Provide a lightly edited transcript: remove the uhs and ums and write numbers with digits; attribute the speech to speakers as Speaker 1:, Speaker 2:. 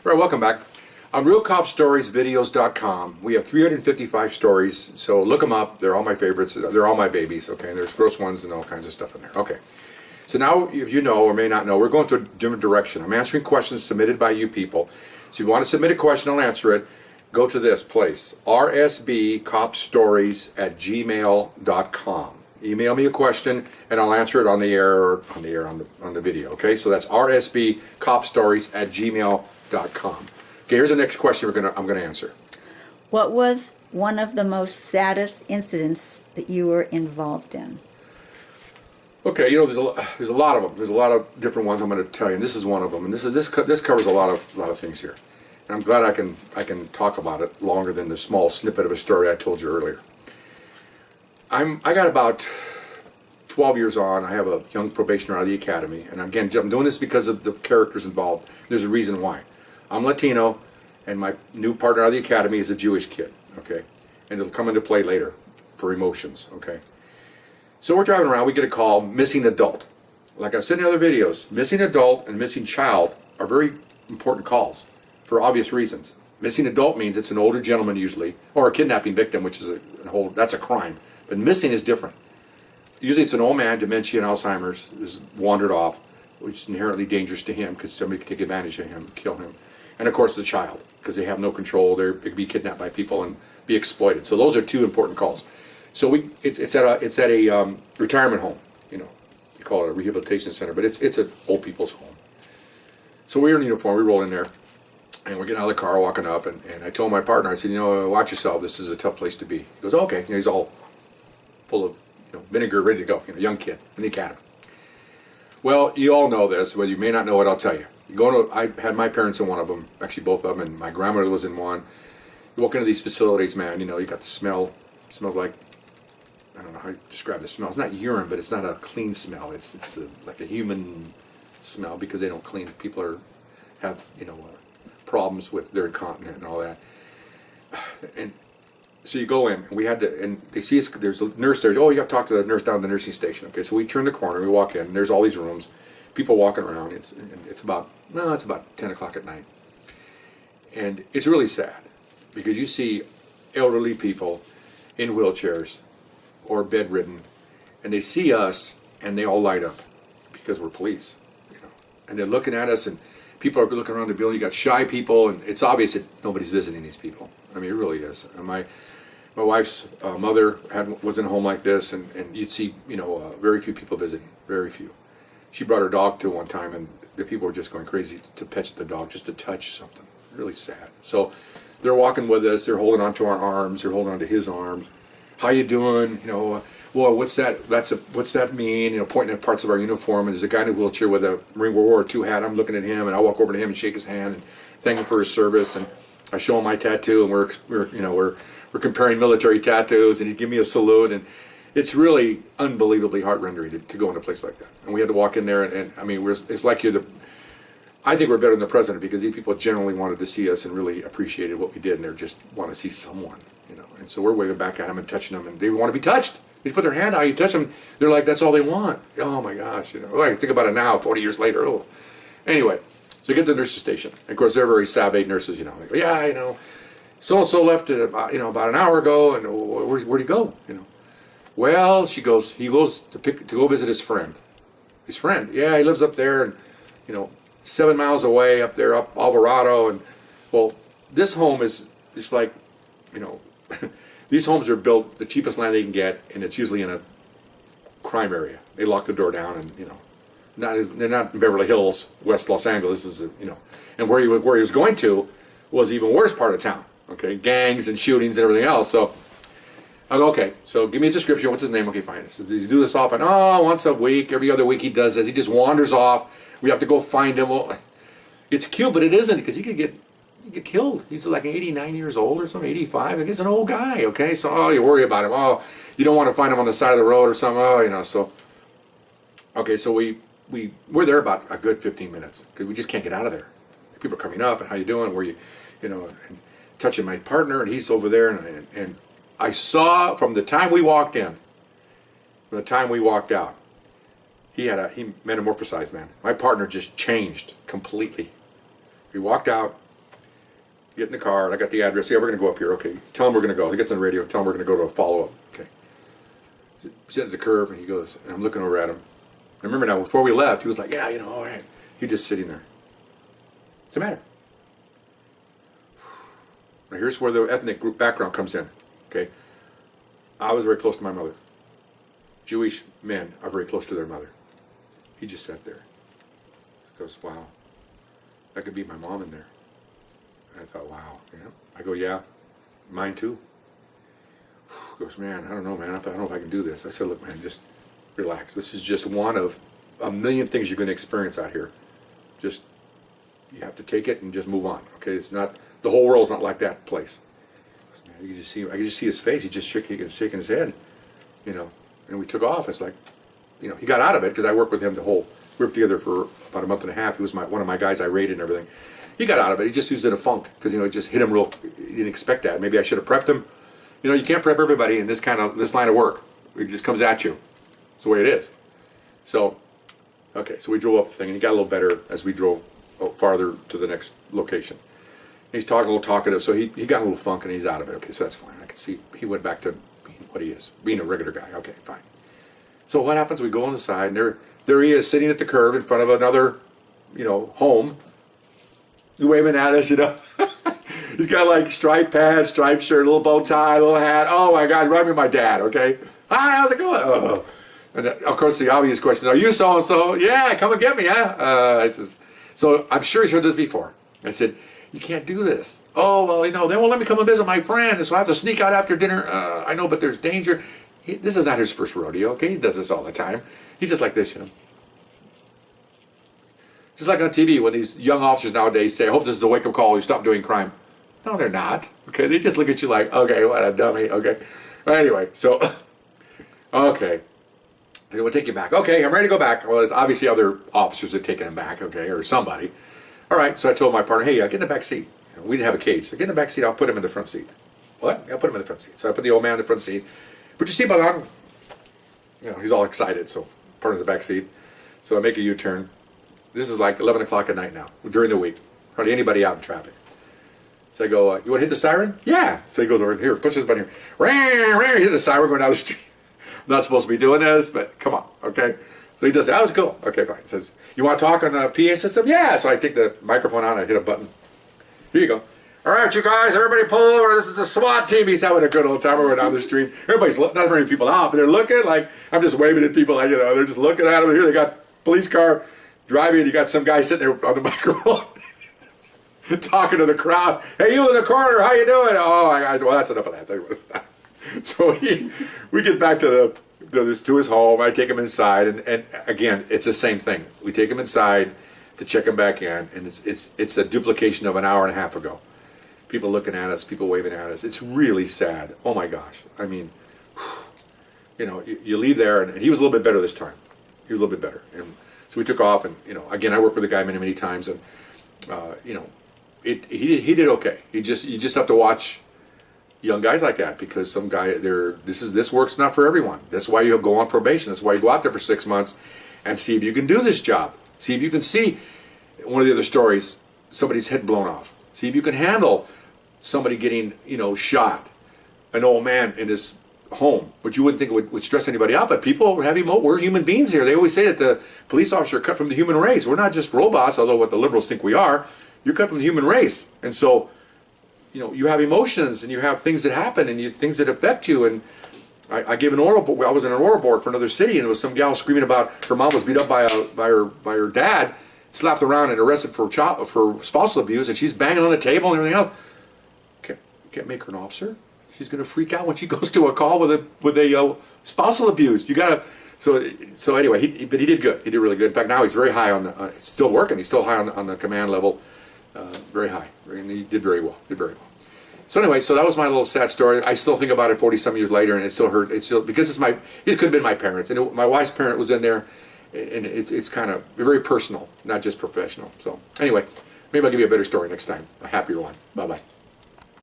Speaker 1: All right, welcome back. On RealCopStoriesVideos.com, we have 355 stories, so look them up. They're all my favorites. They're all my babies, okay? There's gross ones and all kinds of stuff in there. Okay. So now, if you know or may not know, we're going to a different direction. I'm answering questions submitted by you people. So if you want to submit a question, I'll answer it. Go to this place, rsbcopstories@gmail.com. Email me a question and I'll answer it on the air or on the video. Okay, so that's rsbcopstories@gmail.com. Okay, here's the next question I'm gonna answer.
Speaker 2: What was one of the most saddest incidents that you were involved in?
Speaker 1: Okay, you know there's a lot of them. There's a lot of different ones I'm going to tell you, and this is one of them. And this covers a lot of things here. And I'm glad I can talk about it longer than the small snippet of a story I told you earlier. I got about 12 years on. I have a young probationer out of the academy, and again, I'm doing this because of the characters involved. There's a reason why. I'm Latino, and my new partner out of the academy is a Jewish kid. Okay, and it'll come into play later for emotions. Okay, so we're driving around. We get a call, missing adult. Like I said in other videos, missing adult and missing child are very important calls for obvious reasons. Missing adult means it's an older gentleman usually, or a kidnapping victim, which is that's a crime. But missing is different. Usually it's an old man, dementia and Alzheimer's, is wandered off, which is inherently dangerous to him because somebody could take advantage of him, kill him. And of course the child, because they have no control. They could be kidnapped by people and be exploited. So those are two important calls. So it's at a retirement home. You know, you call it a rehabilitation center, but it's an old people's home. So we're in uniform. We roll in there, and we're getting out of the car, walking up, and I told my partner, I said, watch yourself. This is a tough place to be. He goes, okay. And he's all full of vinegar, ready to go. Young kid in the academy. Well, you all know this. Well, you may not know it. I'll tell you. I had my parents in one of them, actually both of them, and my grandmother was in one. You walk into these facilities, man. You got the smell. It smells like, I don't know how to describe the smell. It's not urine, but it's not a clean smell. It's like a human smell because they don't clean. People have problems with their incontinent and all that. And so you go in, and and they see us. There's a nurse there. Oh, you have to talk to the nurse down at the nursing station. Okay, so we turn the corner, we walk in, and there's all these rooms, people walking around. It's about 10 o'clock at night, and it's really sad because you see elderly people in wheelchairs or bedridden, and they see us and they all light up because we're police, and they're looking at us, and people are looking around the building. You got shy people, and it's obvious that nobody's visiting these people. I mean, it really is. And my wife's mother was in a home like this, and you'd see very few people visiting, very few. She brought her dog to one time, and the people were just going crazy to pet the dog, just to touch something. Really sad. So they're walking with us. They're holding onto our arms. They're holding onto his arms. How you doing? Well, what's that? What's that mean? Pointing at parts of our uniform. And there's a guy in a wheelchair with a Marine World War II hat. I'm looking at him, and I walk over to him and shake his hand and thank him for his service. And I show him my tattoo, and we're comparing military tattoos, and he'd give me a salute, and it's really unbelievably heart-rending to go in a place like that. And we had to walk in there, and I mean, it's like I think we're better than the president because these people generally wanted to see us and really appreciated what we did, and they just want to see someone, And so we're waving back at them and touching them, and they want to be touched. You put their hand out, you touch them, they're like, that's all they want. Oh my gosh, I think about it now, 40 years later. Oh. Anyway, so you get to the nurse's station. And of course, they're very savvy nurses, They go, yeah, so-and-so left about an hour ago, and where'd he go? Well, he goes to go visit his friend. His friend, yeah, he lives up there, and 7 miles away up there, up Alvarado, and well, this home is just like, these homes are built the cheapest land they can get, and it's usually in a crime area. They lock the door down, and they're not in Beverly Hills, West Los Angeles. This is and where he was going to was the even worse part of town. Okay, gangs and shootings and everything else. So I go, okay, so give me a description. What's his name? Okay, fine. Does he do this often? Oh, once a week, every other week he does this. He just wanders off. We have to go find him. Well, it's cute, but it isn't because he could get killed. He's like 89 years old or something, 85. Like, he's an old guy, okay? So, you worry about him. Oh, you don't want to find him on the side of the road or something. Oh, so. Okay, so we're there about a good 15 minutes because we just can't get out of there. People are coming up, and how you doing? Where and touching my partner, and he's over there, and I saw from the time we walked in, from the time we walked out, he metamorphosized, man. My partner just changed completely. We walked out, Get in the car, and I got the address. Yeah, we're going to go up here. Okay, tell him we're going to go. He gets on the radio. Tell him we're going to go to a follow-up. Okay. He's at the curve, and he goes, and I'm looking over at him. I remember now, before we left, he was like, yeah, all right. He's just sitting there. What's the matter? Now here's where the ethnic group background comes in. Okay. I was very close to my mother. Jewish men are very close to their mother. He just sat there. He goes, wow, that could be my mom in there. I thought, wow, yeah. I go, yeah, mine too. He goes, man, I don't know, man. I don't know if I can do this. I said, look, man, just relax. This is just one of a million things you're going to experience out here. Just, you have to take it and just move on. Okay, it's not, the whole world's not like that place. Man, I could just see his face. He just shaking his head, And we took off. It's like, he got out of it because I worked with him we worked together for about a month and a half. He was one of my guys I rated and everything. He got out of it. He just was in a funk because it just hit him real. He didn't expect that. Maybe I should have prepped him. You can't prep everybody in this line of work. It just comes at you. It's the way it is. So, okay, so we drove up the thing, and he got a little better as we drove farther to the next location. He's talking a little talkative, so he got a little funk, and he's out of it. Okay, so that's fine. I can see he went back to being what he is, being a regular guy. Okay, fine. So what happens? We go on the side, and there he is, sitting at the curb in front of another, home. He's waving at us, He's got like striped pants, striped shirt, little bow tie, little hat. Oh my God, remind me of my dad, okay? Hi, how's it going? Oh. And of course the obvious question, are you so-and-so? Yeah, come and get me, yeah? So I'm sure he's heard this before. I said, you can't do this. Oh, well, they won't let me come and visit my friend, so I have to sneak out after dinner. I know, but there's danger. This is not his first rodeo, okay? He does this all the time. He's just like this, Just like on TV when these young officers nowadays say, I hope this is a wake-up call, you stop doing crime. No, they're not. Okay, they just look at you like, okay, what a dummy, okay. Anyway, so, okay. We'll take you back. Okay, I'm ready to go back. Well, there's obviously other officers had taken him back, okay, or somebody. All right, so I told my partner, hey, get in the back seat. We didn't have a cage, so get in the back seat, I'll put him in the front seat. What? I'll put him in the front seat. So I put the old man in the front seat. Put your seatbelt on. He's all excited, so partner's in the back seat. So I make a U-turn. This is like 11 o'clock at night now, during the week. Hardly anybody out in traffic. So I go, you want to hit the siren? Yeah. So he goes over here, pushes his button here. Ring, hit the siren going down the street. I'm not supposed to be doing this, but come on, okay? So he does that. That was cool. Okay, fine. He says, you want to talk on the PA system? Yeah. So I take the microphone out and I hit a button. Here you go. All right, you guys, everybody pull over. This is a SWAT team. He's having a good old time over down the street. Everybody's not very people out, but they're looking like, I'm just waving at people like, they're just looking at them. Here they got police car driving. You got some guy sitting there on the microphone talking to the crowd. Hey, you in the corner, how you doing? Oh, my guys, well, that's enough of that. So we get back to his home. I take him inside, and again, it's the same thing. We take him inside to check him back in, and it's a duplication of an hour and a half ago. People looking at us, people waving at us. It's really sad. Oh my gosh. I mean, you leave there, and he was a little bit better this time. He was a little bit better, and so we took off, and again, I worked with the guy many times, and he did okay. You just have to watch young guys like that, because some guy this work's not for everyone. That's why you go on probation. That's why you go out there for 6 months and see if you can do this job. See if you can see one of the other stories, somebody's head blown off. See if you can handle somebody getting shot, an old man in his home, which you wouldn't think would stress anybody out, but people have we're human beings here. They always say that the police officer are cut from the human race. We're not just robots, although what the liberals think we are. You're cut from the human race, and so you have emotions, and you have things that happen, and things that affect you. And I gave an oral. I was in an oral board for another city, and there was some gal screaming about her mom was beat up by her dad, slapped around and arrested for spousal abuse, and she's banging on the table and everything else. You can't make her an officer. She's going to freak out when she goes to a call with a spousal abuse. You got to. So anyway, but he did good. He did really good. In fact, now he's very high on still working. He's still high on the command level. Very high, and he did very well. So anyway, so that was my little sad story. I still think about it 40-some years later, and it still hurt. It still, because it could have been my parents, and my wife's parent was in there, and it's kind of very personal, not just professional. So anyway, maybe I'll give you a better story next time, a happier one. Bye bye.